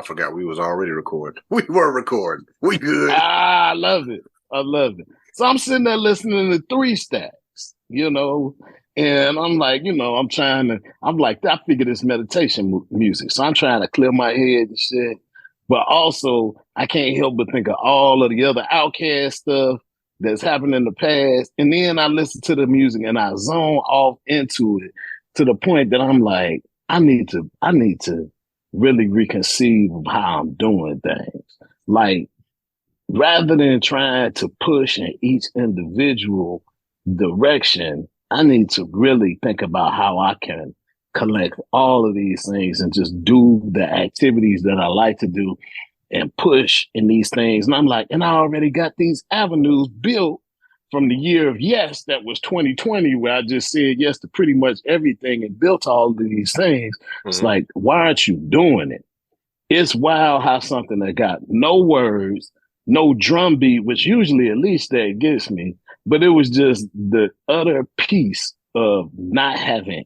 forgot we was already recording. We were recording. We good. I love it. I love it. So I'm sitting there listening to Three Stacks, and I'm like, I'm like, I figure this meditation music. So I'm trying to clear my head and shit. But also, I can't help but think of all of the other Outcast stuff that's happened in the past. And then I listen to the music and I zone off into it to the point that I'm like, I need to really reconceive of how I'm doing things. Like, rather than trying to push in each individual direction, I need to really think about how I can collect all of these things and just do the activities that I like to do and push in these things. And I'm like, and I already got these avenues built from the year of yes, that was 2020, where I just said yes to pretty much everything and built all of these things. It's like, why aren't you doing it? It's wild how something that got no words, no drum beat, which usually at least that gets me, but it was just the utter piece of not having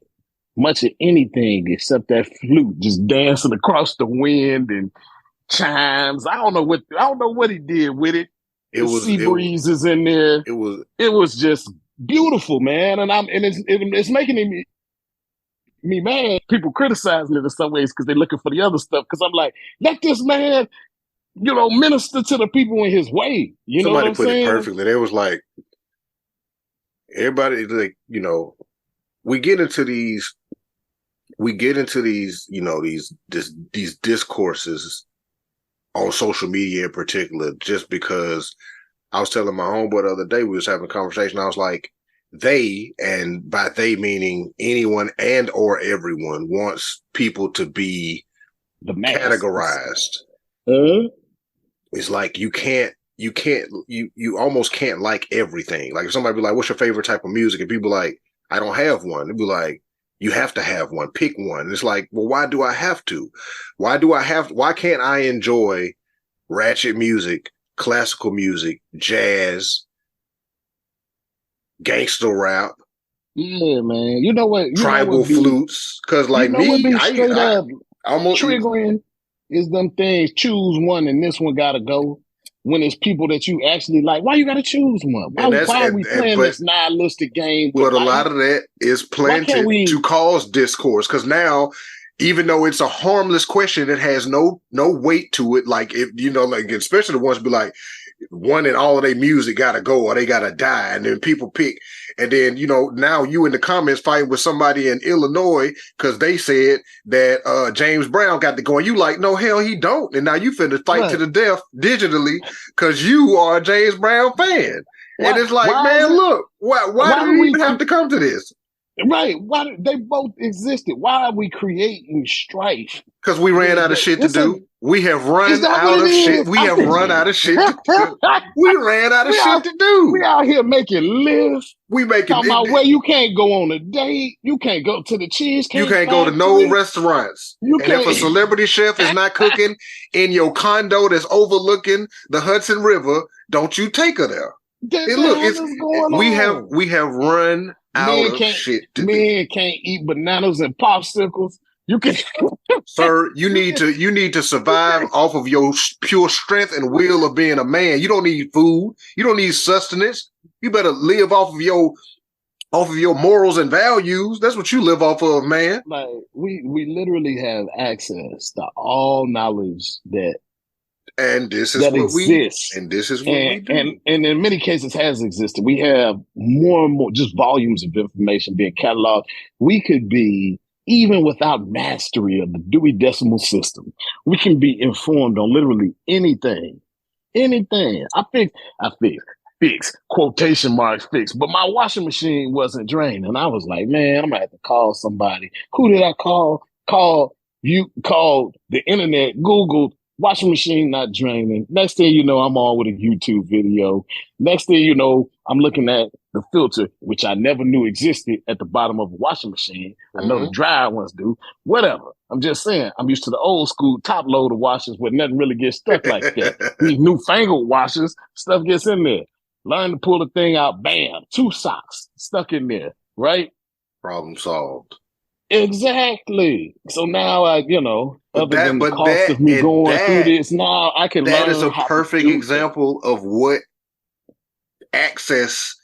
much of anything except that flute just dancing across the wind and chimes. I don't know what he did with it. It The was sea breeze is in there. It was just beautiful, man. And it's making me mad. People criticizing it in some ways because they're looking for the other stuff. Because I'm like, let this man, minister to the people in his way. You know what I'm saying? Somebody put it perfectly. They was like, everybody, like, we get into these, these discourses on social media in particular, just because I was telling my homeboy the other day, we was having a conversation. I was like, they, and by they meaning anyone and or everyone, wants people to be categorized. It's like you almost can't like everything. Like if somebody be like, what's your favorite type of music? And people like, I don't have one. It'd be like, you have to have one. Pick one. And it's like, well, why do I have to? Why can't I enjoy ratchet music, classical music, jazz, gangster rap? Yeah, man. You know what? Tribal flutes. Cause like me, I almost triggering is them things. Choose one and this one gotta go. When it's people that you actually like, why you gotta choose one? Why are we playing this nihilistic game? But a lot of that is planted to cause discourse. Because now, even though it's a harmless question, it has no weight to it. Like if like especially the ones be like, one and all of their music gotta go or they gotta die, and then people pick, and then now you in the comments fighting with somebody in Illinois because they said that James Brown got to go, and you like, no, hell he don't, and now you finna fight to the death digitally because you are a James Brown fan. And it's like, man, look, why do we even have to come to this? Right. Why they both existed? Why are we creating strife? Because we ran out of shit to do. We have run out of shit. We have run out of shit to do. We ran out of shit to do. We out here making lists. We making talking about where you can't go on a date. You can't go to the cheesecake. You can't go to no restaurants. And if a celebrity chef is not cooking in your condo that's overlooking the Hudson River, don't you take her there. We have run out of shit to do. Men can't eat bananas and popsicles. You can, sir. You need to survive off of your pure strength and will of being a man. You don't need food. You don't need sustenance. You better live off of your morals and values. That's what you live off of, man. Like we literally have access to all knowledge that. And this is what exists. This is what we do. And in many cases has existed. We have more and more just volumes of information being cataloged. We could be, even without mastery of the Dewey Decimal System, we can be informed on literally anything. Anything. I fix, quotation marks fix. But my washing machine wasn't draining. And I was like, man, I'm gonna have to call somebody. Who did I call? Called the internet, Googled, washing machine not draining. Next thing you know, I'm on with a YouTube video. Next thing you know, I'm looking at the filter, which I never knew existed at the bottom of a washing machine. I know the dry ones do. Whatever. I'm just saying, I'm used to the old school top loader washers where nothing really gets stuck like that. These newfangled washers, stuff gets in there. Learn to pull the thing out, bam, 2 socks stuck in there, right? Problem solved. Exactly. So now other than the cost of me going through this. Now I can learn. That is a perfect example of what access,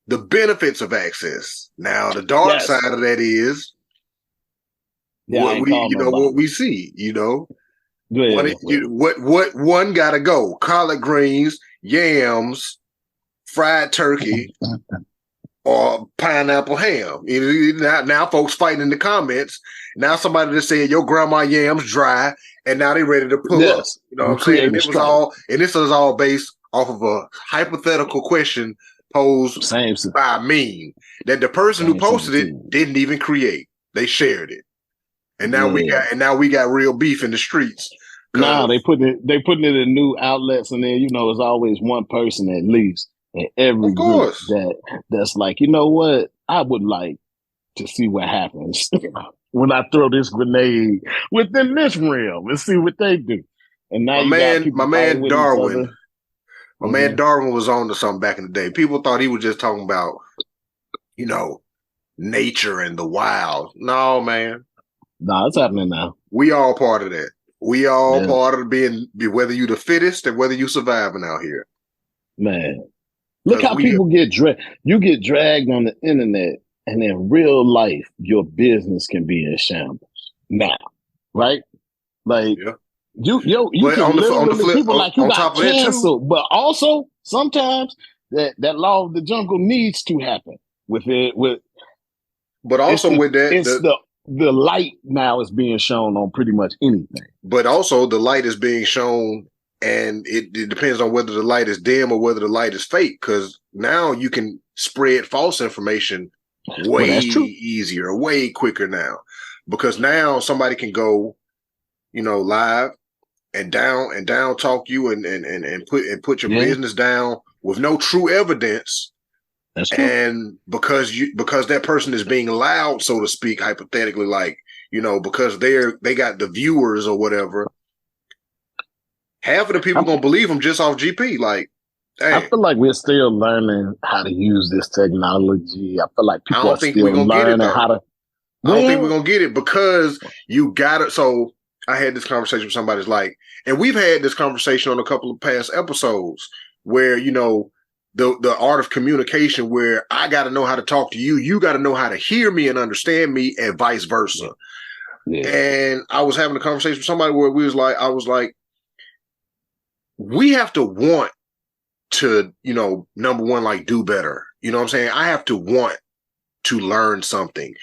the benefits of access. Now the dark side of that is what we see. What one gotta go? Collard greens, yams, fried turkey, or pineapple ham. Now folks fighting in the comments. Now somebody just said your grandma yams dry, and now they ready to pull up. You know what I'm saying? And this is all based off of a hypothetical question posed by me that the person who posted it didn't even create. They shared it, and now we got real beef in the streets. Nah, they putting it in new outlets, and then it's always one person at least in every group that's like, you know what, I would like to see what happens when I throw this grenade within this realm and see what they do. And now my man Darwin was on to something back in the day. People thought he was just talking about, nature and the wild. No, man. No, it's happening now. We all part of that. We all part of being, whether you the fittest or whether you surviving out here. Man, look how people get dragged. You get dragged on the internet, and in real life, your business can be in shambles now, right? Like you can literally people like you got canceled, but also sometimes that law of the jungle needs to happen with it. But also with that, the light now is being shown on pretty much anything. But also the light is being shown, and it depends on whether the light is dim or whether the light is fake, because now you can spread false information way easier, way quicker now. Because now somebody can go, live and down talk you and put your business down with no true evidence. That's true. And because that person is being loud, so to speak, hypothetically, like, because they got the viewers or whatever, half of the people gonna believe them just off GP. Like, hey, I feel like we're still learning how to use this technology. I feel like people are still learning how to. I don't think we're gonna get it, because you got it. So I had this conversation with somebody, like, and we've had this conversation on a couple of past episodes where, the art of communication, where I got to know how to talk to you. You got to know how to hear me and understand me, and vice versa. Yeah. And I was having a conversation with somebody where I was like, we have to want to, number one, like, do better. You know what I'm saying? I have to want to learn something,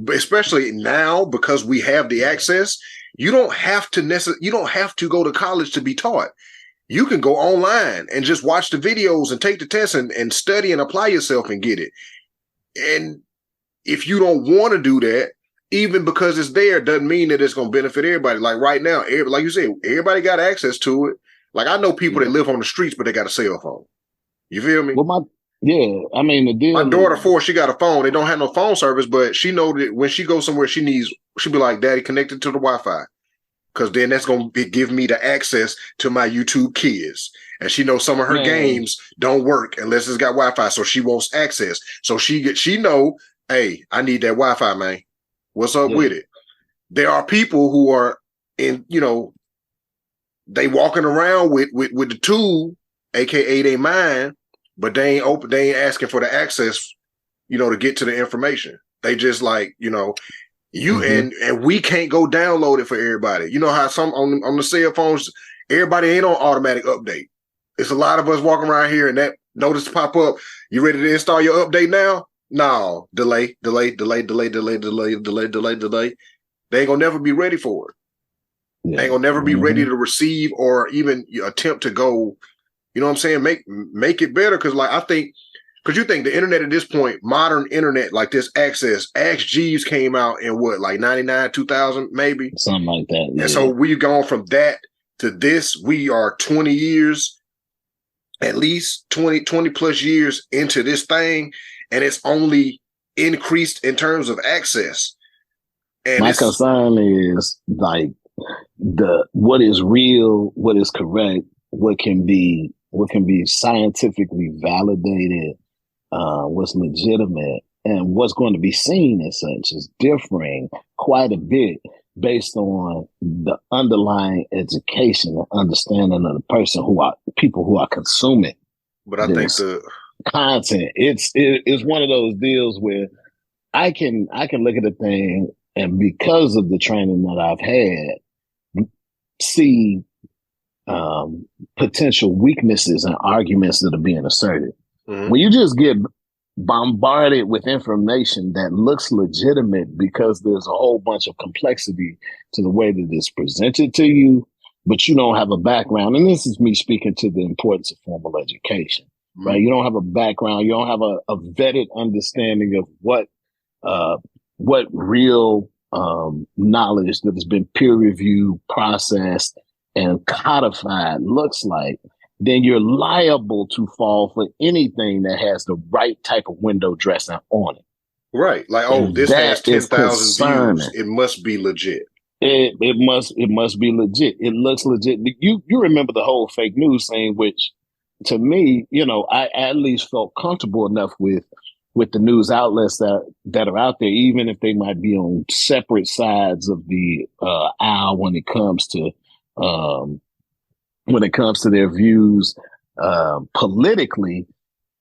especially now, because we have the access. You don't have to go to college to be taught. You can go online and just watch the videos and take the test and study and apply yourself and get it. And if you don't want to do that, even because it's there, doesn't mean that it's going to benefit everybody. Like right now, like you said, everybody got access to it. Like, I know people that live on the streets, but they got a cell phone. You feel me? Well, the deal. My daughter 4, she got a phone. They don't have no phone service, but she know that when she goes somewhere, she'll be like, Daddy, connected to the Wi-Fi. Because then that's going to give me the access to my YouTube kids. And she knows some of her games don't work unless it's got Wi-Fi. So she wants access. So she know, hey, I need that Wi-Fi, man. What's up with it? There are people who are in, they walking around with the tool, aka they mind, but they ain't asking for the access, to get to the information. They just like, and we can't go download it for everybody. You know how some on the cell phones, everybody ain't on automatic update. It's a lot of us walking around here and that notice pop up. You ready to install your update now? No, delay. They ain't gonna never be ready for it. They ain't gonna never be ready to receive or even attempt to go, you know what I'm saying? Make it better. Cause like, because you think the internet at this point, modern internet, like this access, Ask Jeeves came out in what, like 99, 2000, maybe? Something like that. Yeah. And so we've gone from that to this. We are 20 years, at least 20 plus years into this thing. And it's only increased in terms of access. And my concern is like what is real, what is correct, what can be scientifically validated, what's legitimate, and what's going to be seen as such is differing quite a bit based on the underlying education and understanding of the person people who are consuming. But I think the content, it's one of those deals where I can look at a thing, and because of the training that I've had, see potential weaknesses and arguments that are being asserted. Mm-hmm. When you just get bombarded with information that looks legitimate because there's a whole bunch of complexity to the way that it's presented to you, but you don't have a background. And this is me speaking to the importance of formal education, right? You don't have a background. You don't have a vetted understanding of what real knowledge that has been peer reviewed, processed, and codified looks like. Then you're liable to fall for anything that has the right type of window dressing on it. Right. Like, this has 10,000 views. It must be legit. It must be legit. It looks legit. You remember the whole fake news thing, which to me, I at least felt comfortable enough with the news outlets that are out there, even if they might be on separate sides of the aisle when it comes to their views politically.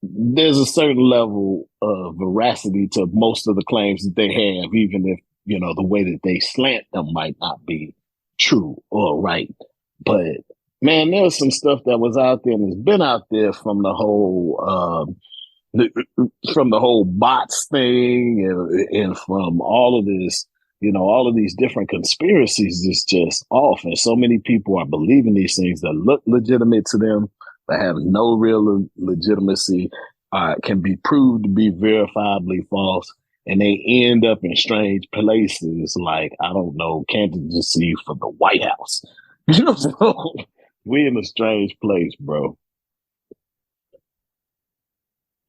There's a certain level of veracity to most of the claims that they have, even if, the way that they slant them might not be true or right. But man, there's some stuff that was out there and has been out there from the whole bots thing and from all of this, all of these different conspiracies is just off. And so many people are believing these things that look legitimate to them, but have no real legitimacy, can be proved to be verifiably false. And they end up in strange places like, I don't know, candidacy for the White House. So we in a strange place, bro.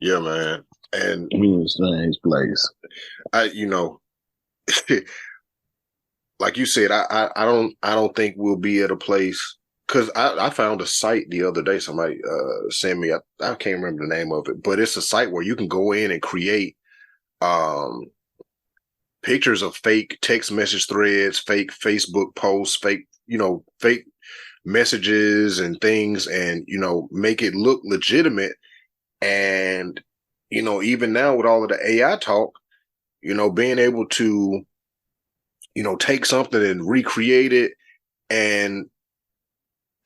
Yeah, man. And we in a strange place. Like you said, I don't think we'll be at a place, because I found a site the other day. Somebody sent me, I can't remember the name of it, but it's a site where you can go in and create pictures of fake text message threads, fake Facebook posts, fake messages and things, and make it look legitimate. And even now with all of the AI talk, being able to take something and recreate it. And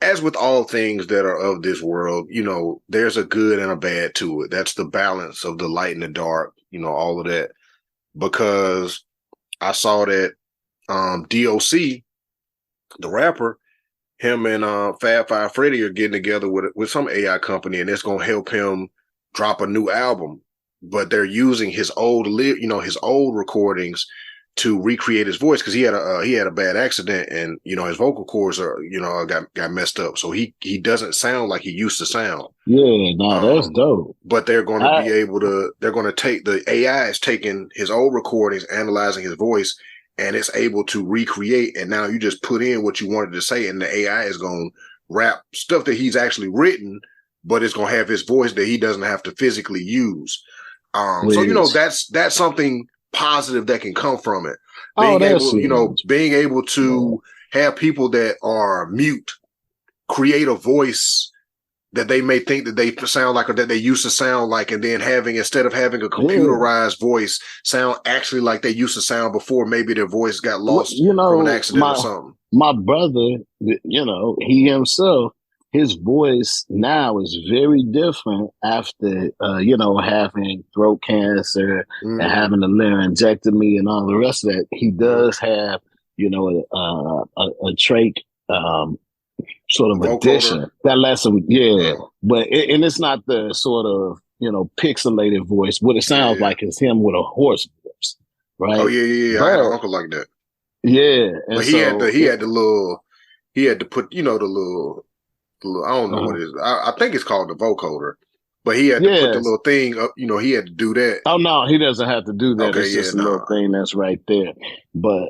as with all things that are of this world, there's a good and a bad to it. That's the balance of the light and the dark, all of that. Because I saw that DOC, the rapper, him and Fab Five Freddy are getting together with some AI company, and it's going to help him drop a new album. But they're using his old recordings to recreate his voice, because he had a bad accident, and his vocal cords are got messed up, so he doesn't sound like he used to sound. Yeah, no, that's dope. But they're going to be able to. They're going to take the AI is taking his old recordings, analyzing his voice, and it's able to recreate. And now you just put in what you wanted to say, and the AI is going to rap stuff that he's actually written, but it's going to have his voice that he doesn't have to physically use. So that's something positive that can come from it. Being able to have people that are mute create a voice that they may think that they sound like, or that they used to sound like, and then instead of having a computerized voice, sound actually like they used to sound before maybe their voice got lost from an accident or something. My brother, he himself, his voice now is very different after, having throat cancer and having a laryngectomy and all the rest of that. He does have, a trach sort of addition that lets him, but it's not the sort of, pixelated voice. What it sounds like is him with a hoarse voice, right? Oh yeah. But I had an uncle like that. Yeah, but he had to put, the little. I don't know what it is. I think it's called the vocoder, but he had to put the little thing up. He had to do that. Oh no, he doesn't have to do that. Okay, it's just a little thing that's right there. But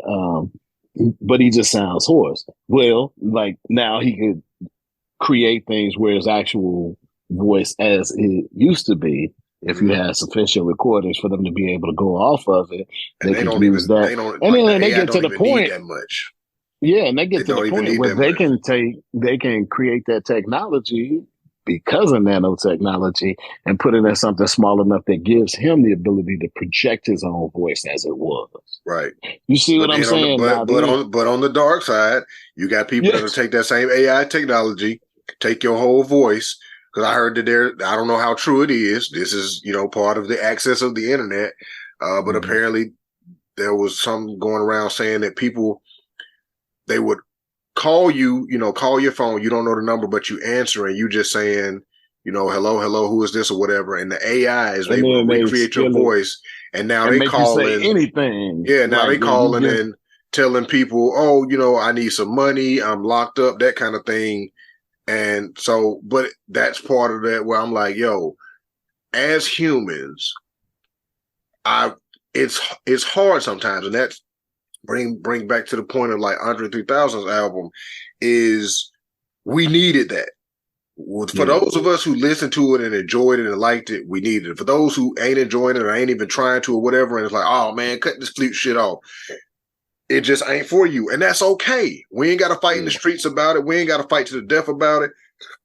he just sounds hoarse. Well, like now he could create things where his actual voice, as it used to be, If you have sufficient recordings for them to be able to go off of it, they can use that. And then they get to the point that much. Yeah, and they get to the point where they can create that technology because of nanotechnology and put it in something small enough that gives him the ability to project his own voice as it was. Right. You see what I'm saying? But on the dark side, you got people that'll take that same AI technology, take your whole voice. Because I heard that I don't know how true it is. This is, part of the access of the internet. But apparently there was something going around saying that people, they would call you, call your phone. You don't know the number, but you answer and you just saying, hello, who is this or whatever. And the AI is able to recreate your voice. And now they call in anything. Yeah, now they calling in, telling people, oh, I need some money. I'm locked up, that kind of thing. And so, but that's part of that where I'm like, yo, as humans, it's hard sometimes. And that's bring back to the point of like Andre 3000's album is we needed that. For those of us who listened to it and enjoyed it and liked it, we needed it. For those who ain't enjoying it or ain't even trying to or whatever, and it's like, oh man, cut this flute shit off. It just ain't for you. And that's okay. We ain't got to fight in the streets about it. We ain't got to fight to the death about it.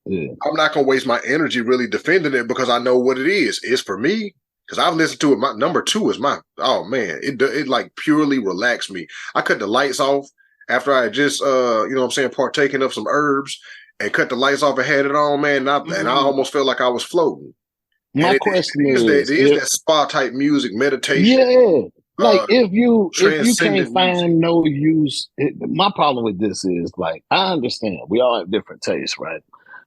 Yeah. I'm not going to waste my energy really defending it because I know what it is. It's for me. Because I've listened to it. My number 2 is it like purely relaxed me. I cut the lights off after I had just, partaking of some herbs and cut the lights off and had it on, man. And I almost felt like I was floating. My question is that spa type music, meditation. Yeah. Like if you can't find no use, my problem with this is like, I understand we all have different tastes, right?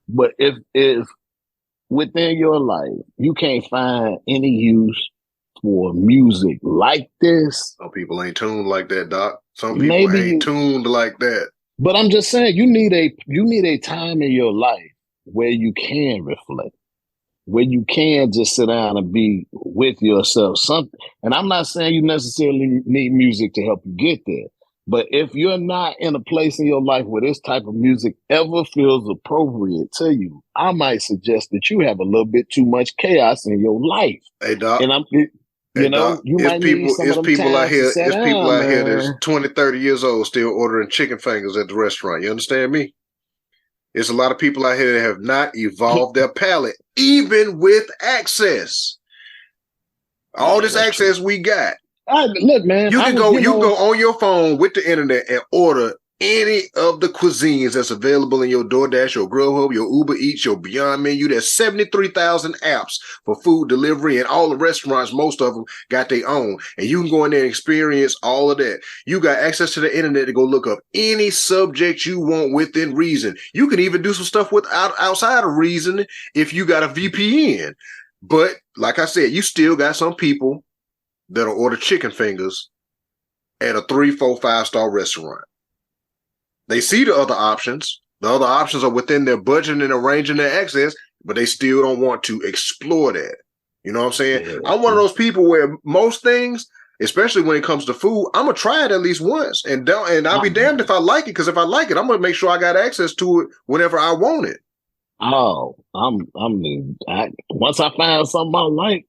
But if within your life, you can't find any use for music like this. Some people ain't tuned like that, Doc. Some people ain't tuned like that. But I'm just saying, you need a time in your life where you can reflect, where you can just sit down and be with yourself. And I'm not saying you necessarily need music to help you get there. But if you're not in a place in your life where this type of music ever feels appropriate to you, I might suggest that you have a little bit too much chaos in your life. Hey, Doc. And you might need some of them people out here. There's people out here that's 20, 30 years old still ordering chicken fingers at the restaurant. You understand me? There's a lot of people out here that have not evolved their palate, even with access. All this access we got. Look, man. You can go on your phone with the internet and order any of the cuisines that's available in your DoorDash, your Grubhub, your Uber Eats, your Beyond Menu. There's 73,000 apps for food delivery, and all the restaurants, most of them got their own. And you can go in there and experience all of that. You got access to the internet to go look up any subject you want within reason. You can even do some stuff outside of reason if you got a VPN. But like I said, you still got some people that'll order chicken fingers at a 3, 4, 5-star restaurant. They see the other options. The other options are within their budget and arranging their access, but they still don't want to explore that. You know what I'm saying? Yeah, I'm one of those people where most things, especially when it comes to food, I'm gonna try it at least once, and I'll be damned if I like it. Because if I like it, I'm gonna make sure I got access to it whenever I want it. Oh, once I find something I like,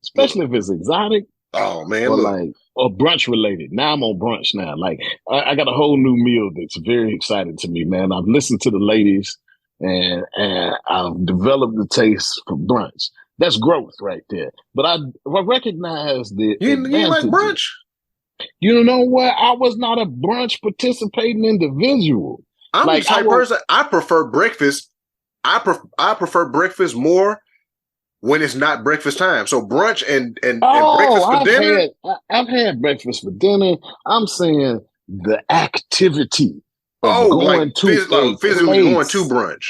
especially if it's exotic. Oh man, or brunch related. Now I'm on brunch now. Like I got a whole new meal that's very exciting to me, man. I've listened to the ladies and I've developed the taste for brunch. That's growth right there. But I recognize the you like brunch. You know what? I was not a brunch participating individual. I'm the type person. I prefer breakfast. I prefer breakfast more when it's not breakfast time. So brunch and breakfast for dinner. I've had breakfast for dinner. I'm saying the activity of going physically going to brunch.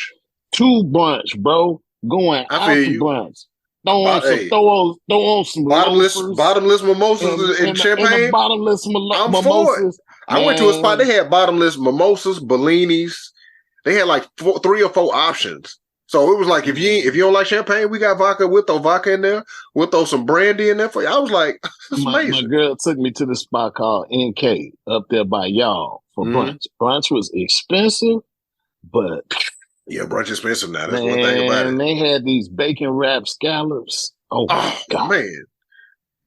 To brunch, bro. Going out to brunch. Throw on some bottomless mimosas and champagne. And bottomless I'm mimosas. For it. I went to a spot. They had bottomless mimosas, Bellinis. They had like 3 or 4 options. So it was like, if you don't like champagne, we got vodka. We'll throw vodka in there. We'll throw some brandy in there for you. I was like, this is amazing. My girl took me to the spot called NK up there by y'all for brunch. Brunch was expensive, but yeah, brunch expensive now. That's one thing about it. And they had these bacon wrapped scallops. Oh my God. Man.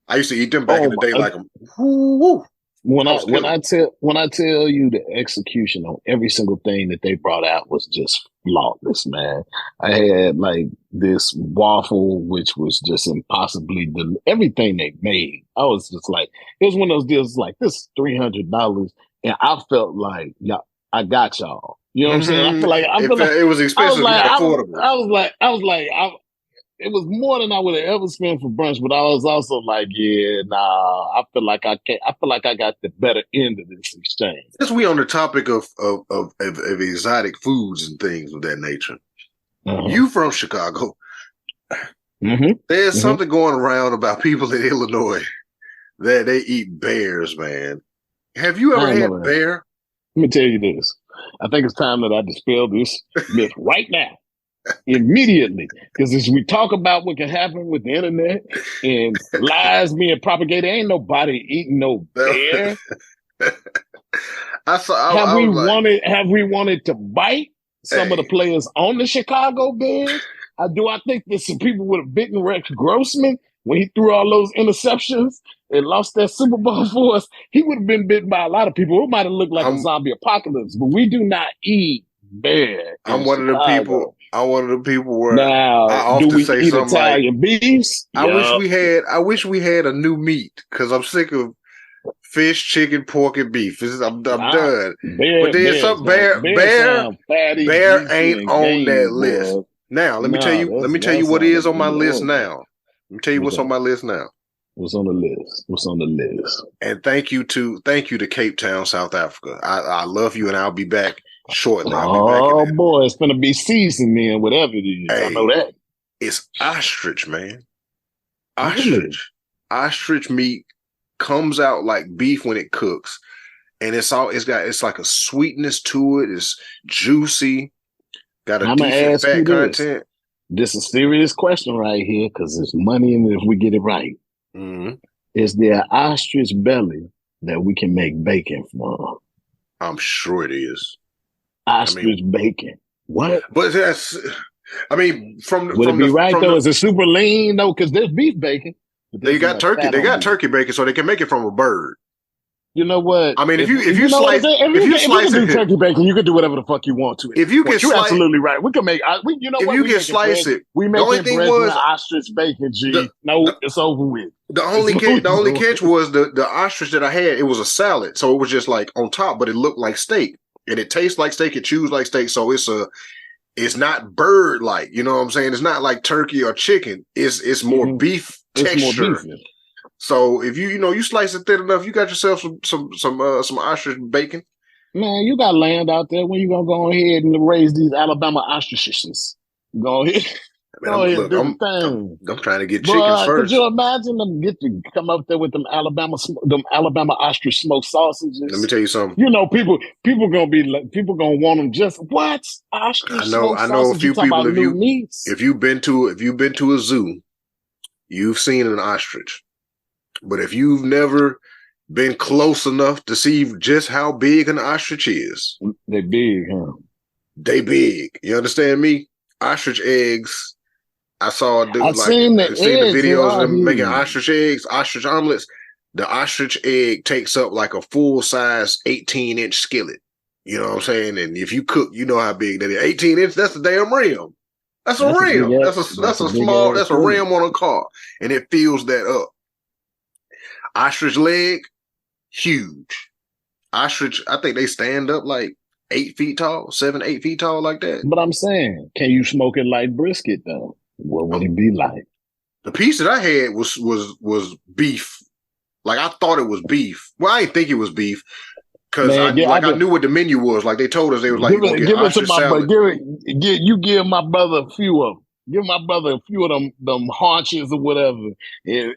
I used to eat them back in the day like them. Woo. When I tell you the execution on every single thing that they brought out was just flawless, man. I had like this waffle, which was just impossibly everything they made. I was just like, it was one of those deals like this is $300, and I felt like y'all, I got y'all. You know what I'm saying? I feel like it was expensive, not affordable. It was more than I would have ever spent for brunch, but I was also like, yeah, nah, I feel like I got the better end of this exchange. Since we on the topic of exotic foods and things of that nature, you from Chicago. There's something going around about people in Illinois that they eat bears, man. Have you ever had bear? Let me tell you this. I think it's time that I dispel this myth right now. Immediately, because as we talk about what can happen with the internet and lies being propagated, ain't nobody eating no bear. Have we wanted to bite some of the players on the Chicago Bears? I think that some people would have bitten Rex Grossman when he threw all those interceptions and lost that Super Bowl for us. He would have been bitten by a lot of people. It might have looked like a zombie apocalypse, but we do not eat bear. I'm one of the people. I'm one of the people where now, I often say something Italian like, beefs? I wish we had a new meat because I'm sick of fish, chicken, pork, and beef. I'm done. But there's some bear ain't on that list. Now let me tell you what is on my list now. Let me tell you what's on my list now. What's on the list? And thank you to Cape Town, South Africa. I love you, and I'll be back shortly. Oh boy, it's gonna be seasoned then, whatever it is. Hey, I know that. It's ostrich, man. Ostrich meat comes out like beef when it cooks, and it's like a sweetness to it. It's juicy, got a decent fat content. This is a serious question right here because there's money in it if we get it right. Is there an ostrich belly that we can make bacon from? I'm sure it is. Ostrich bacon. What? But that's, I mean, would it be right though? Is it super lean though? Because there's beef bacon. They got turkey. They got turkey bacon, so they can make it from a bird. You know what? I mean, if you slice it, turkey bacon, you can do whatever the fuck you want to it. If you can, you're absolutely right. We can make. If you can slice it, we make it bread ostrich bacon. It's over with. The only catch was the ostrich that I had. It was a salad, so it was just like on top, but it looked like steak, and it tastes like steak. It chews like steak, so it's not bird like. You know what I'm saying? It's not like turkey or chicken. It's more beef texture. More beef. So if you slice it thin enough, you got yourself some ostrich bacon. Man, you got land out there. When you gonna go ahead and raise these Alabama ostriches? Go ahead. I'm trying to get chickens first. Could you imagine them come up there with them Alabama ostrich smoked sausages? Let me tell you something. You know, people gonna want them just what ostrich. I know a few people. If you've been to a zoo, you've seen an ostrich. But if you've never been close enough to see just how big an ostrich is, they big, huh? They big. You understand me? Ostrich eggs. I've seen the videos of them making ostrich eggs, ostrich omelets. The ostrich egg takes up like a full size 18-inch skillet. You know what I'm saying? And if you cook, you know how big that is. 18 inch. That's a damn rim. That's a rim. That's a rim on a car, and it fills that up. Ostrich leg, huge. Ostrich, I think they stand up like 8 feet tall, 8 feet tall like that. But I'm saying, can you smoke it like brisket though? What would it be like? The piece that I had was beef. Like I thought it was beef. Well, I didn't think it was beef because I knew what the menu was. Like they told us, they was like, give it to my brother. You give my brother a few of them. Give my brother a few of them haunches or whatever,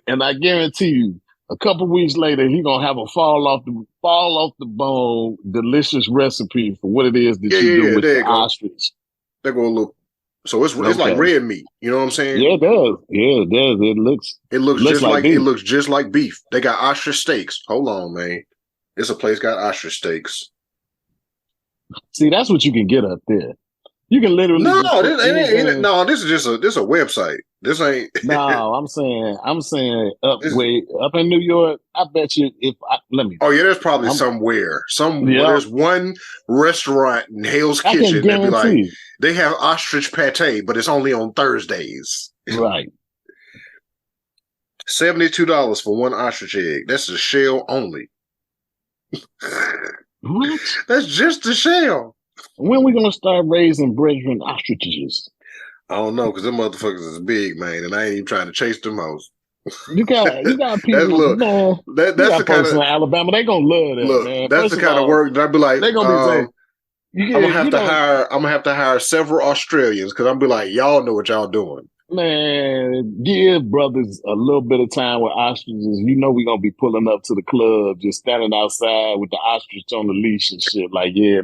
and I guarantee you, a couple weeks later, he gonna have a fall off the bone, delicious recipe for what it is that you do with the ostrich. They're gonna look. So it's like red meat. You know what I'm saying? Yeah, it does. Yeah, it does. It looks just like beef. They got ostrich steaks. Hold on, man. It's a place got ostrich steaks. See, that's what you can get up there. You can literally no, just put anything. No, this is just a website. This ain't. No, I'm saying up in New York. I bet you let me. Oh yeah, there's probably somewhere. There's one restaurant in Hell's I Kitchen can that be like, guarantee. they have ostrich pate, but it's only on Thursdays. Right. $72 for one ostrich egg. That's the shell only. What? That's just the shell. When are we gonna start raising BREADren ostriches? I don't know, because them motherfuckers is big, man, and I ain't even trying to chase them hoes. You got people. That's the kind of in Alabama. They gonna love that, man. That's the kind of work that I'd be like. They gonna be saying, I'm gonna have to hire several Australians because I'm be like, y'all know what y'all doing. Man, give brothers a little bit of time with ostriches. You know we're gonna be pulling up to the club, just standing outside with the ostrich on the leash and shit. Like, yeah,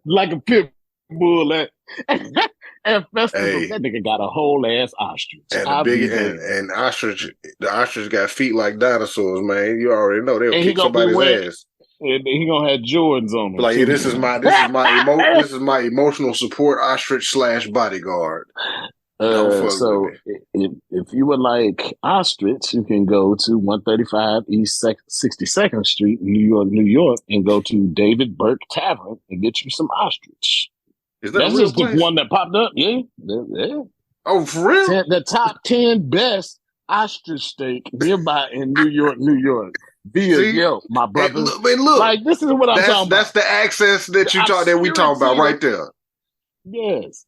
like a pit bull at festival. Hey, that nigga got a whole ass ostrich. And the ostrich got feet like dinosaurs, man. You already know they'll kick somebody's ass. And he gonna have Jordans on him. Like, yeah, this is my emotional support ostrich / bodyguard. So if you would like ostrich, you can go to 135 East 62nd Street, New York, and go to David Burke Tavern and get you some ostrich. Is that That's just place? The one that popped up? Yeah. Oh, for real? The top 10 best ostrich steak nearby in New York. Via Yelp, my brother. And look, like, this is what I'm talking about. That's the access that we talking about right there. Yes.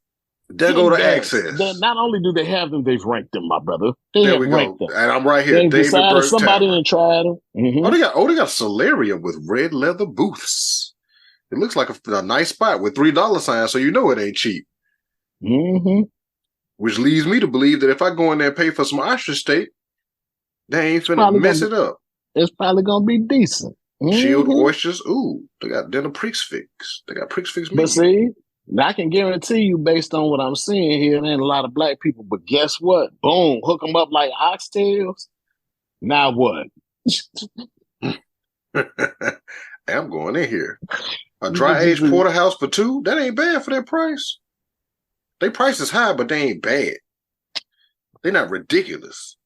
They go to access. Not only do they have them, they've ranked them, my brother. There we go. Them. And I'm right here. They've decided somebody and tried them. Mm-hmm. They got Solarium with red leather booths. It looks like a nice spot with $3 signs, so you know it ain't cheap. Mm-hmm. Which leads me to believe that if I go in there and pay for some ostrich steak, they ain't finna mess it up. It's probably gonna be decent. Mm-hmm. Chilled oysters. Ooh, they got dinner prix fix. They got prix fix meat. But see, I can guarantee you, based on what I'm seeing here, there ain't a lot of black people. But guess what? Boom, hook them up like oxtails. Now what? I'm going in here. A dry aged porterhouse for $2. That ain't bad for that price. They price is high, but they ain't bad. They're not ridiculous.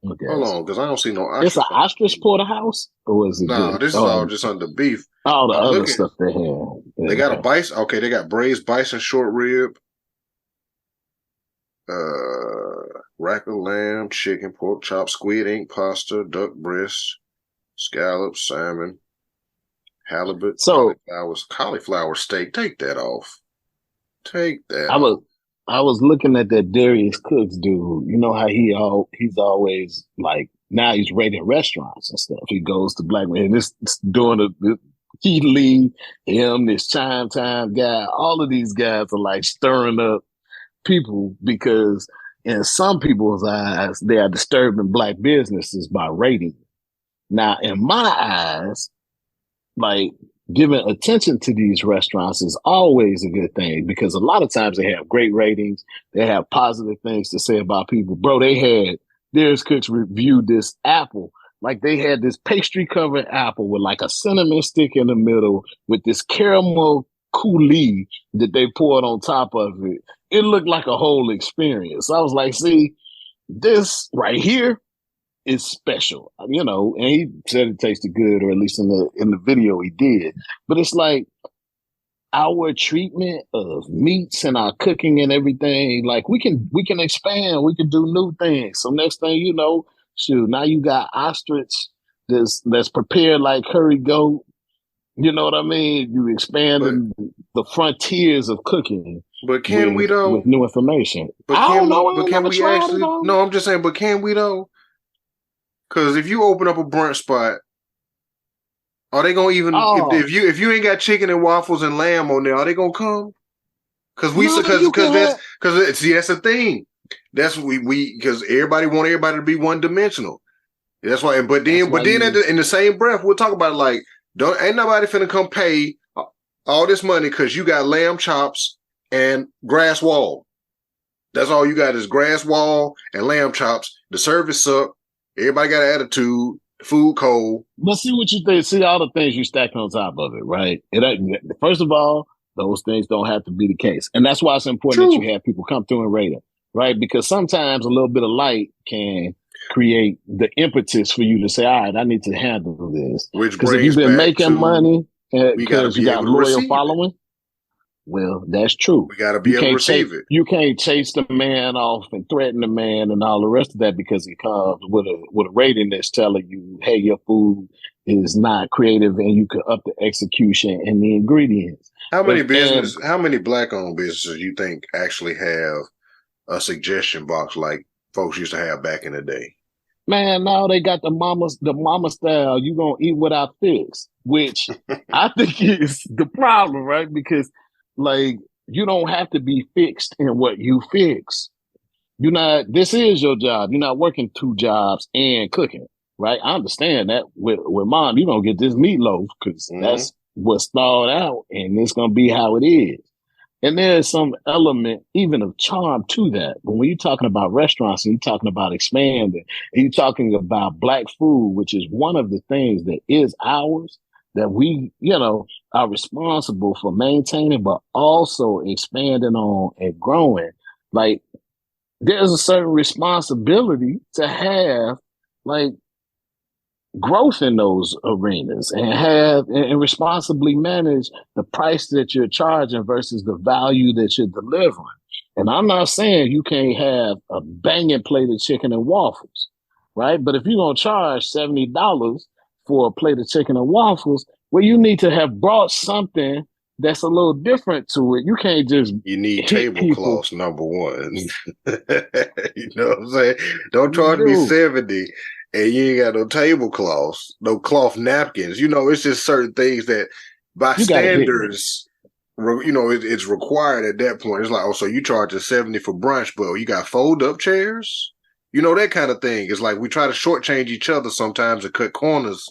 Okay. Hold on, because I don't see no ostrich. It's an ostrich porterhouse? Or is it this is all just under beef. All the other stuff they have. They got a bison. Okay, they got braised bison short rib. Rack of lamb, chicken, pork chop, squid ink pasta, duck breast, scallops, salmon, halibut, cauliflower steak. Take that off. Take that off. I was looking at that Darius Cooks dude. You know how he's always like, now he's rating restaurants and stuff. He goes to black men. This doing Keith Lee, this Chime Time guy. All of these guys are like stirring up people because in some people's eyes, they are disturbing black businesses by rating. Now, in my eyes, like, giving attention to these restaurants is always a good thing because a lot of times they have great ratings. They have positive things to say about people. Bro, Darius Cooks reviewed this apple. Like, they had this pastry covered apple with like a cinnamon stick in the middle with this caramel coulis that they poured on top of it. It looked like a whole experience. I was like, see, this right here is special, and he said it tasted good, or at least in the video he did. But it's like our treatment of meats and our cooking and everything, like we can expand, we can do new things. So next thing you know, now you got ostrich that's prepared like curry goat. You know what I mean? You expand the frontiers of cooking. But can we though? With new information. But can we actually? No, I'm just saying. But can we though? Because if you open up a brunch spot, are they gonna even if you ain't got chicken and waffles and lamb on there, are they gonna come? Because that's the thing. That's because everybody want everybody to be one dimensional. That's why. But then in the same breath, we'll talk about it like ain't nobody finna come pay all this money because you got lamb chops and grass wall. That's all you got is grass wall and lamb chops. The service suck. Everybody got an attitude, food cold. But see what you think. See all the things you stack on top of it, right? First of all, Those things don't have to be the case. And that's why it's important that you have people come through and rate it, right? Because sometimes a little bit of light can create the impetus for you to say, all right, I need to handle this. Because if you've been making money because you got a loyal following, well, that's true. We got to be able to receive it. You can't chase the man off and threaten the man and all the rest of that because he comes with a rating that's telling you, hey, your food is not creative and you can up the execution and the ingredients. How many Black-owned businesses you think actually have a suggestion box like folks used to have back in the day? Man, now they got the mama style. You gonna eat what I fix, which I think is the problem, right? Because like you don't have to be fixed in what you fix. This is your job. You're not working 2 jobs and cooking, right? I understand that with mom, you're gonna get this meatloaf because that's what's thawed out and it's gonna be how it is. And there's some element even of charm to that. But when you're talking about restaurants and you're talking about expanding and you're talking about Black food, which is one of the things that is ours, that we, are responsible for maintaining, but also expanding on and growing, like there's a certain responsibility to have like growth in those arenas and responsibly manage the price that you're charging versus the value that you're delivering. And I'm not saying you can't have a banging plate of chicken and waffles, right? But if you're going to charge $70 for a plate of chicken and waffles, well, you need to have brought something that's a little different to it. You can't just You need tablecloths, number one. You know what I'm saying? Don't charge me 70 and you ain't got no tablecloths, no cloth napkins. It's just certain things that by standards, it's required at that point. It's like, so you charge us 70 for brunch, but you got fold-up chairs? That kind of thing. It's like we try to shortchange each other sometimes and cut corners.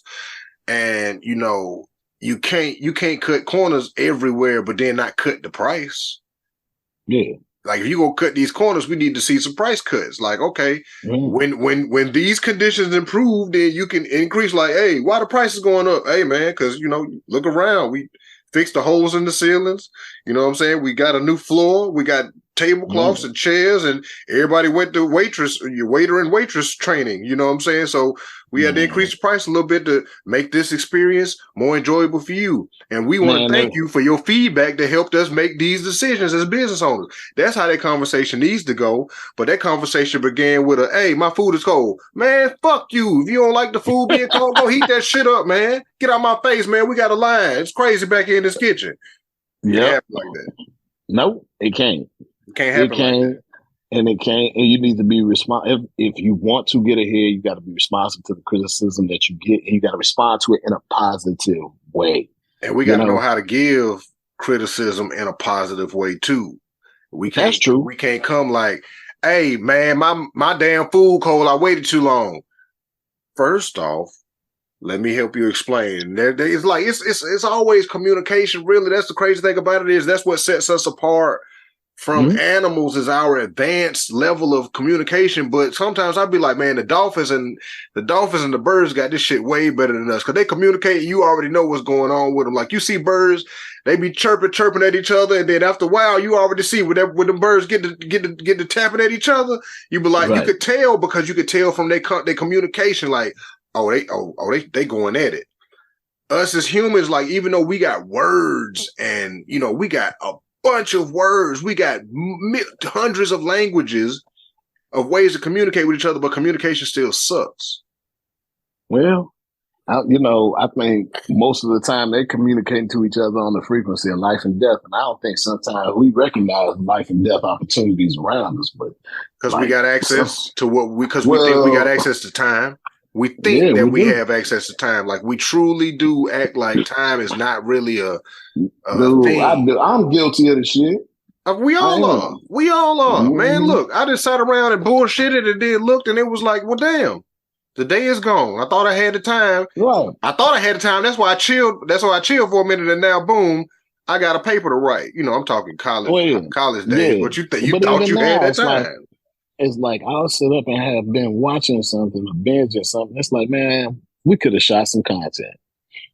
And, you can't cut corners everywhere, but then not cut the price. Yeah. Like if you're gonna cut these corners, we need to see some price cuts. Like, okay, when these conditions improve, then you can increase. Like, hey, why the price is going up? Hey, man, because look around. We fixed the holes in the ceilings. You know what I'm saying? We got a new floor. We got tablecloths and chairs, and everybody went to waiter and waitress training. You know what I'm saying? So we had to increase the price a little bit to make this experience more enjoyable for you. And we want to thank you for your feedback that helped us make these decisions as business owners. That's how that conversation needs to go. But that conversation began with hey, my food is cold. Man, fuck you. If you don't like the food being cold, go heat that shit up, man. Get out my face, man. We got a line. It's crazy back here in this kitchen. Yeah, like that. No, it can't. It can't happen like that. And it can't, and you need to be responsible. If you want to get ahead, you got to be responsive to the criticism that you get, and you got to respond to it in a positive way. And we got to know how to give criticism in a positive way too. That's true. We can't come like, hey man, my damn food cold. I waited too long. First off, let me help you explain. It's like it's always communication. Really, that's the crazy thing about it is that's what sets us apart from animals is our advanced level of communication. But sometimes I'd be like, man, the dolphins and the birds got this shit way better than us because they communicate. You already know what's going on with them. Like you see birds, they be chirping at each other, and then after a while, you already see when the birds get to tapping at each other. You be like, You could tell because you could tell from their communication, like, they going at it. Us as humans, like even though we got words and we got a bunch of words. We got hundreds of languages of ways to communicate with each other, but communication still sucks. Well, I think most of the time they're communicating to each other on the frequency of life and death. And I don't think sometimes we recognize life and death opportunities around us, but because we got access to we think we got access to time. We think that we have access to time. Like we truly do act like time is not really a thing. I'm guilty of the shit. We all are. We all are. Man, look, I just sat around and bullshitted and then looked and it was like, well, damn, the day is gone. I thought I had the time. Right. I thought I had the time. That's why I chilled. That's why I chilled for a minute and now, boom, I got a paper to write. I'm talking college days. But you thought you had that time. It's like I'll sit up and have been watching something or binging something. It's like, man, we could have shot some content.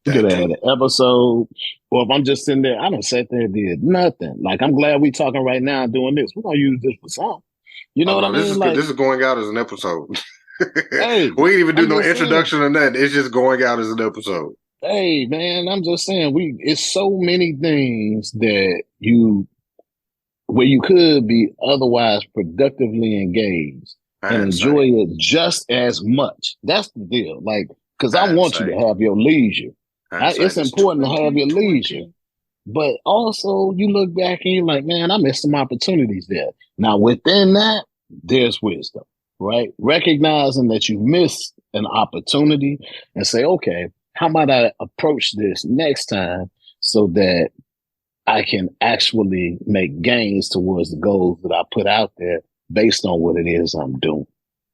We could have had an episode, or if I'm just sitting there, I don't sit there and did nothing. Like, I'm glad we talking right now doing this. We're gonna use this for something. You know what I mean? This is like, good. This is going out as an episode. Hey, we ain't even do no introduction or nothing. It's just going out as an episode. Hey, man, I'm just saying, it's so many things that where you could be otherwise productively engaged and enjoy it just as much. That's the deal. Like, because I want you to have your leisure. It's important to have your leisure. But also, you look back and you're like, man, I missed some opportunities there. Now, within that, there's wisdom, right? Recognizing that you missed an opportunity and say, okay, how might I approach this next time so that I can actually make gains towards the goals that I put out there based on what it is I'm doing.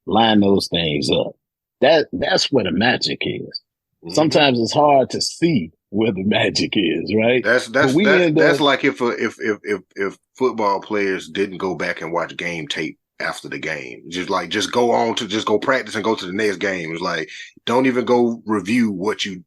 Line those things up. That's where the magic is. Mm-hmm. Sometimes it's hard to see where the magic is, right? That's like if football players didn't go back and watch game tape after the game. Just go practice and go to the next game. It's like, don't even go review what you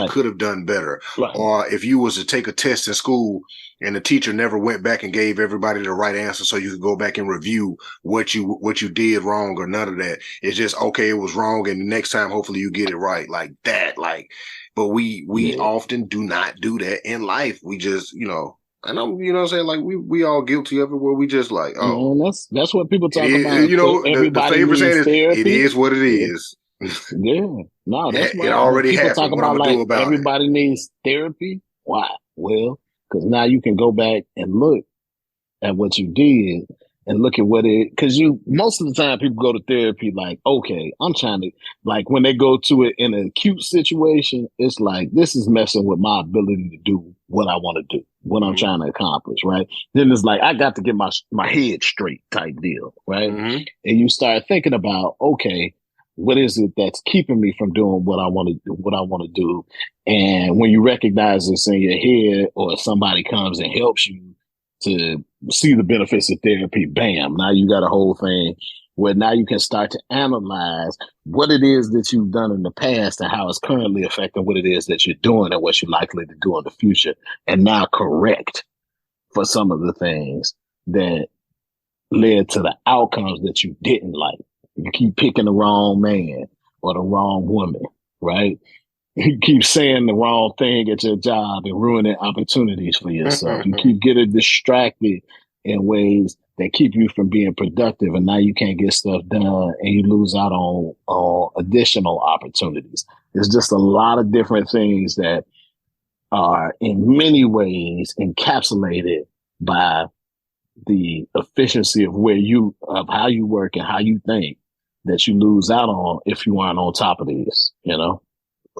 could have done better. Right. Or if you was to take a test in school and the teacher never went back and gave everybody the right answer so you could go back and review what you did wrong or none of that. It's just, okay, it was wrong, and the next time hopefully you get it right, like that. But we often do not do that in life. We just, and I'm, what I'm saying, like we all guilty of it, where we just like, oh, man, that's what people talk about. The favorite saying is, it is what it is. Yeah, no, that's right. It already people happened. Talk about like everybody needs therapy. Why? Well, because now you can go back and look at what you did and look at because most of the time people go to therapy like, okay, I'm trying to, like, when they go to it in an acute situation, it's like, this is messing with my ability to do what I want to do, what I'm trying to accomplish, right? Then it's like, I got to get my head straight type deal, right? Mm-hmm. And you start thinking about, okay, what is it that's keeping me from doing what I want to do? And when you recognize this in your head, or somebody comes and helps you to see the benefits of therapy, bam, now you got a whole thing where now you can start to analyze what it is that you've done in the past and how it's currently affecting what it is that you're doing and what you're likely to do in the future, and now correct for some of the things that led to the outcomes that you didn't like. You keep picking the wrong man or the wrong woman, right? You keep saying the wrong thing at your job and ruining opportunities for yourself. You keep getting distracted in ways that keep you from being productive, and now you can't get stuff done and you lose out on additional opportunities. There's just a lot of different things that are in many ways encapsulated by the efficiency of how you work and how you think, that you lose out on if you aren't on top of this,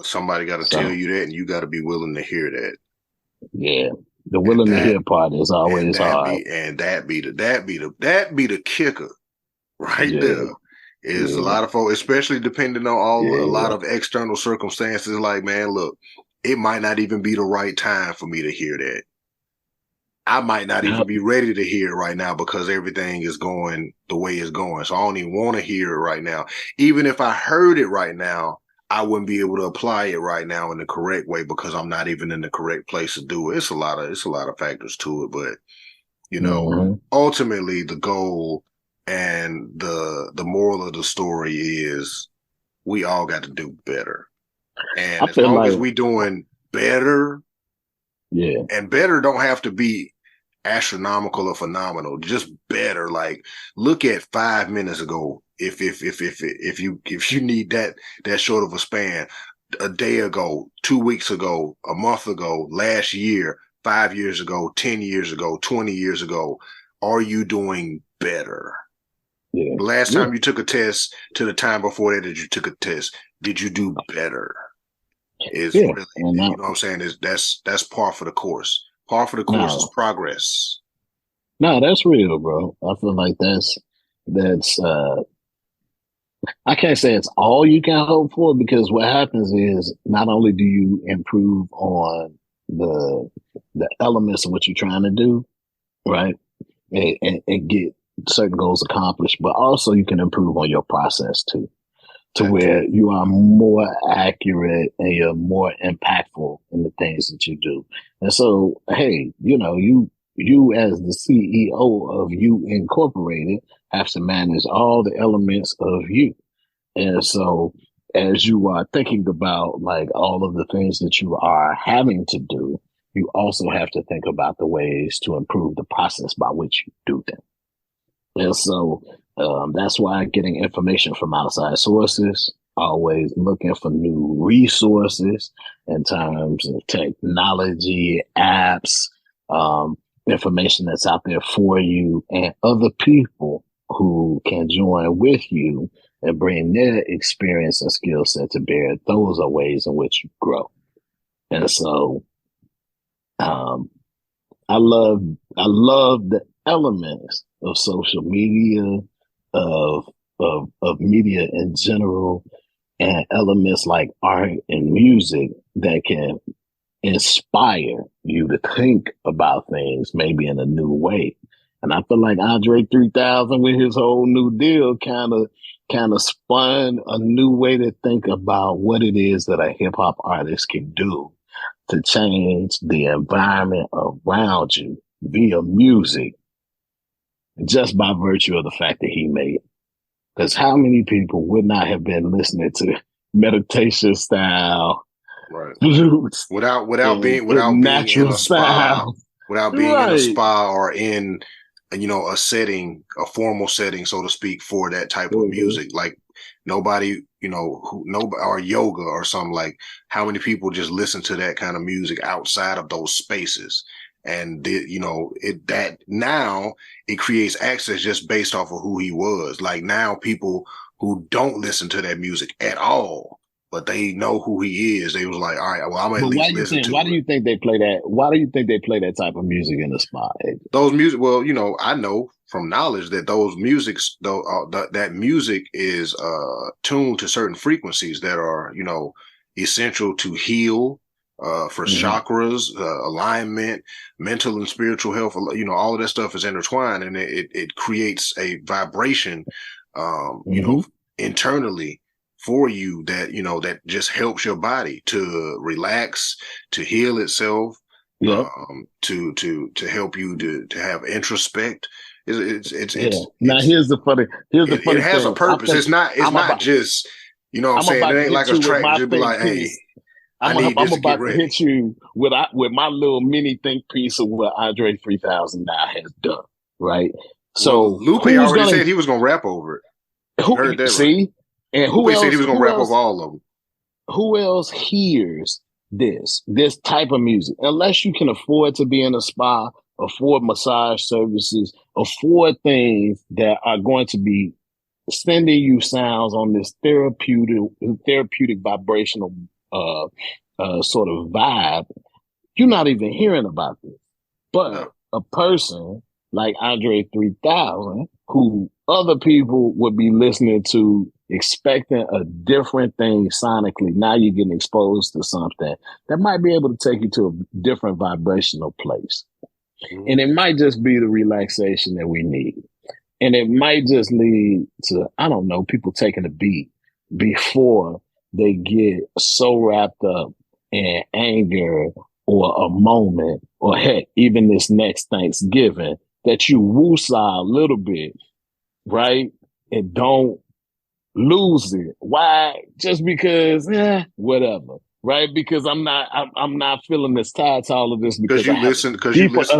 Somebody got to tell you that, and you got to be willing to hear that. Yeah, the willing to hear part is always hard. That be the kicker, right there. Is a lot of folks, especially depending on a lot of external circumstances. Like, man, look, it might not even be the right time for me to hear that. I might not even be ready to hear it right now because everything is going the way it's going. So I don't even want to hear it right now. Even if I heard it right now, I wouldn't be able to apply it right now in the correct way because I'm not even in the correct place to do it. It's a lot of factors to it, but ultimately the goal and the moral of the story is we all got to do better. And as long as we doing better, and better don't have to be astronomical or phenomenal, just better. Like, look at 5 minutes ago. If you need that short of a span, a day ago, 2 weeks ago, a month ago, last year, 5 years ago, 10 years ago, 20 years ago, are you doing better? Yeah. The last time you took a test to the time before that you took a test, did you do better? Is really, you know what I'm saying? That's par for the course. Par for the course is progress. No, that's real, bro. I feel like that's I can't say it's all you can hope for, because what happens is not only do you improve on the elements of what you're trying to do, right, and get certain goals accomplished, but also you can improve on your process too. to where you are more accurate and you're more impactful in the things that you do. And so, hey, you as the CEO of You Incorporated have to manage all the elements of you. And so as you are thinking about like all of the things that you are having to do, you also have to think about the ways to improve the process by which you do them. And so that's why getting information from outside sources, always looking for new resources in terms of technology, apps, information that's out there for you, and other people who can join with you and bring their experience and skill set to bear. Those are ways in which you grow. And so I love the elements of social media, of media in general, and elements like art and music that can inspire you to think about things maybe in a new way. And I feel like Andre 3000 with his whole new deal kind of spun a new way to think about what it is that a hip hop artist can do to change the environment around you via music, just by virtue of the fact that he made it. Because how many people would not have been listening to meditation style flutes without being in a spa, without being in a spa or in a setting, a formal setting, so to speak, for that type of music? Like nobody, or yoga or something. Like how many people just listen to that kind of music outside of those spaces? And that now it creates access just based off of who he was. Like now people who don't listen to that music at all, but they know who he is, they was like, all right, well, I'm at least listen to it. Why do you think they play that? Why do you think they play that type of music in the spa? Those music, well, I know from knowledge that those musics, that music is tuned to certain frequencies that are, essential to heal, for chakras, alignment, mental and spiritual health. All of that stuff is intertwined, and it creates a vibration, internally for you that that just helps your body to relax, to heal itself, to help you to have introspect. Now here's the funny it has a purpose. It's not just what I'm saying. It ain't like a track just be like, hey, I'm about to hit you with my little mini think piece of what Andre 3000 now has done, right? So Lupe already said he was going to rap over it. Heard that, see? Right? And who else said he was going to rap over all of them? Who else hears this type of music? Unless you can afford to be in a spa, afford massage services, afford things that are going to be sending you sounds on this therapeutic vibrational sort of vibe, you're not even hearing about this. But a person like Andre 3000, who other people would be listening to, expecting a different thing sonically, now you're getting exposed to something that might be able to take you to a different vibrational place. And it might just be the relaxation that we need. And it might just lead to, I don't know, people taking a beat before they get so wrapped up in anger or a moment, or heck, even this next Thanksgiving, that you woosah a little bit, right? And don't lose it. Why? Just because, whatever, right? Because I'm not feeling as tied to all of this because you listen to the flutes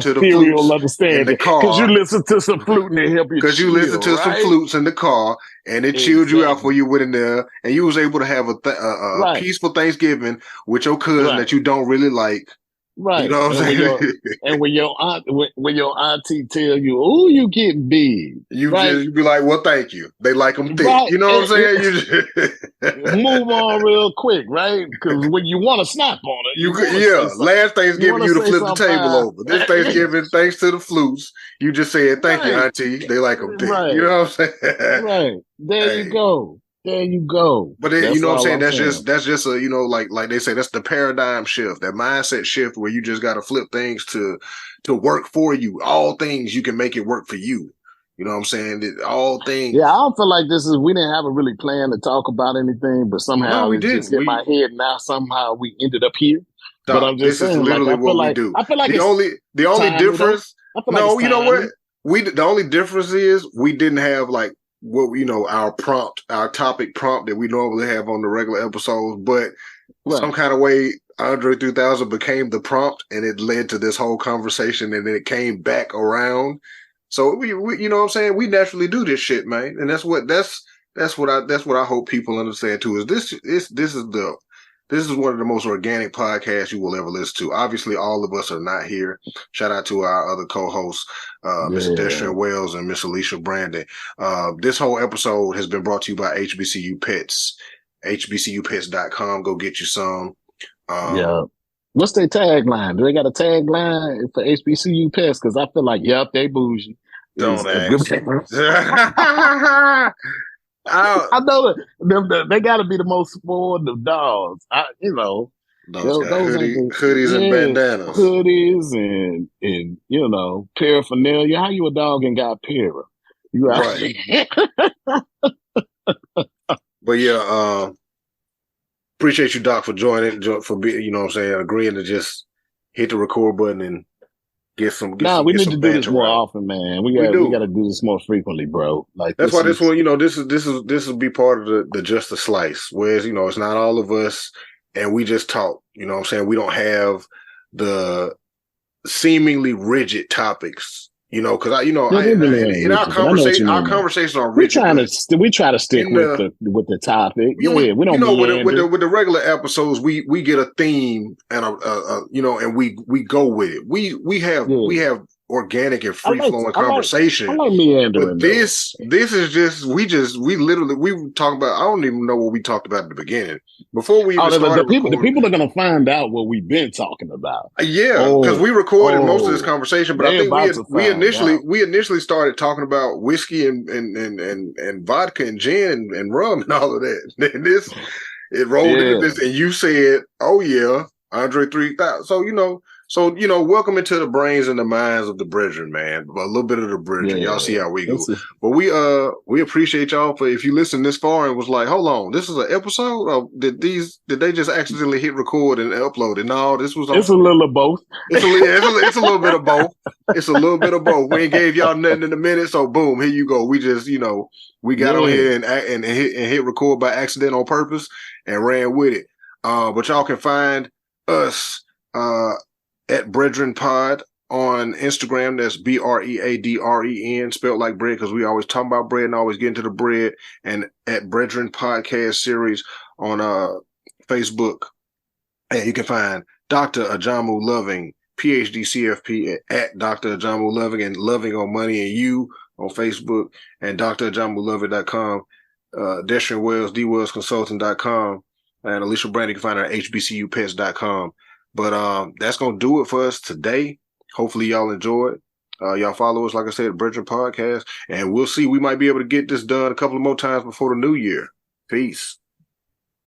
in the car. Because you listen to some flute and it help you. Because you listen to some flutes in the car and it chilled you out for you went in there, and you was able to have a peaceful Thanksgiving with your cousin that you don't really like. Right. You know what I'm saying? And when your auntie tell you, "Oh, you get big," you be like, "Well, thank you." They like them thick. Right. You know what I'm saying? You just move on real quick, right? Because when you want to snap on it, last Thanksgiving you to flip the table over. This Thanksgiving, thanks to the flutes, you just said, "Thank you, auntie." They like them thick. Right. You know what I'm saying? Right. There you go. There you go. But then, you know what I'm saying? That's just a, like they say, that's the paradigm shift, that mindset shift where you just got to flip things to work for you. All things, you can make it work for you. You know what I'm saying? All things. Yeah, I don't feel like we didn't have a really plan to talk about anything, but somehow we it just hit my head. Now somehow we ended up here. But I'm just this is saying, literally what we do. I feel like the only difference. No, you know what? The only difference is we didn't have like what our topic prompt that we normally have on the regular episodes, but some kind of way Andre 3000 became the prompt, and it led to this whole conversation, and then it came back around. So we you know what I'm saying? We naturally do this shit, man, and that's what I hope people understand too. This is one of the most organic podcasts you will ever listen to. Obviously, all of us are not here. Shout out to our other co-hosts, Mr. Deshaun Wells and Miss Alicia Brandon. This whole episode has been brought to you by HBCU Pets. HBCUpets.com. Go get you some. Yeah. What's their tagline? Do they got a tagline for HBCU Pets? Because I feel like, they bougie. Don't ask. I know that they got to be the most spoiled of dogs. Those hoodies and bandanas, hoodies and paraphernalia. How you a dog and got para? You right? But yeah, appreciate you, Doc, for joining, for being, agreeing to just hit the record button and we need to do this more often, man. We got to do this more frequently, bro. Like that's why this one, this will be part of the Just a Slice, whereas it's not all of us and we just talk. You know what I'm saying? We don't have the seemingly rigid topics. In our conversations are rigid. We try to stick with the topic. We don't. With the regular episodes, we get a theme and and we go with it. We have organic and free flowing conversation. I like meandering. But this is just we were talking about. I don't even know what we talked about at the beginning before we even started. The people are going to find out what we've been talking about. Yeah, because we recorded most of this conversation, but I think we initially started talking about whiskey and vodka and gin and rum and all of that. And it rolled into this, and you said, "Oh yeah, Andre 3000." So welcome into the brains and the minds of the BREADren, man. A little bit of the BREADren. Y'all see how we go. But we appreciate y'all for if you listen this far and was like, hold on, this is an episode? Or did they just accidentally hit record and upload it? No, this was it's a little of both. It's a little bit of both. It's a little bit of both. We ain't gave y'all nothing in a minute, so boom, here you go. We just, we got on here and hit record by accident on purpose and ran with it. But y'all can find us at BREADren Pod on Instagram. That's BREADREN, spelled like bread, because we always talk about bread and always get into the bread. And at BREADren Podcast Series on Facebook. And you can find Dr. Ajamu Loving, PhD CFP at Dr. Ajamu Loving, and Loving on Money and You on Facebook, and drajamuloving.com, Deshaun Wells, dwellsconsulting.com, and Alicia Brandon you can find her at hbcupets.com. But that's going to do it for us today. Hopefully y'all enjoyed. Y'all follow us, like I said, BREADren Podcast. And we'll see. We might be able to get this done a couple of more times before the new year. Peace.